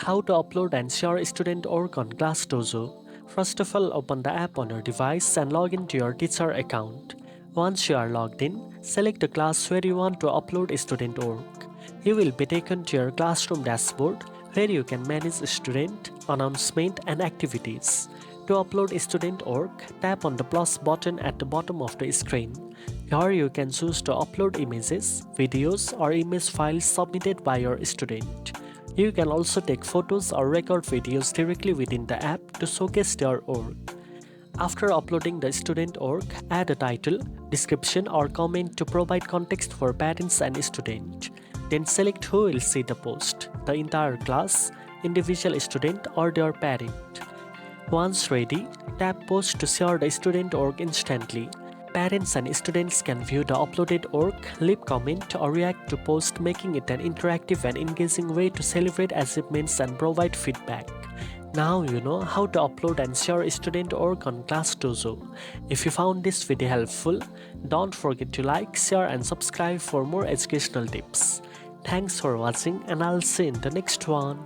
How to upload and share student org on ClassDojo. First of all, open the app on your device and log into your teacher account. Once you are logged in, select the class where you want to upload student org. You will be taken to your classroom dashboard where you can manage student, announcement and activities. To upload student org, tap on the plus button at the bottom of the screen. Here you can choose to upload images, videos or image files submitted by your student. You can also take photos or record videos directly within the app to showcase your org. After uploading the student org, add a title, description or comment to provide context for parents and student. Then select who will see the post, the entire class, individual student or their parent. Once ready, tap post to share the student org instantly. Parents and students can view the uploaded org, leave comment or react to post, making it an interactive and engaging way to celebrate achievements and provide feedback. Now you know how to upload and share student org on ClassDojo. If you found this video helpful, don't forget to like, share and subscribe for more educational tips. Thanks for watching and I'll see you in the next one.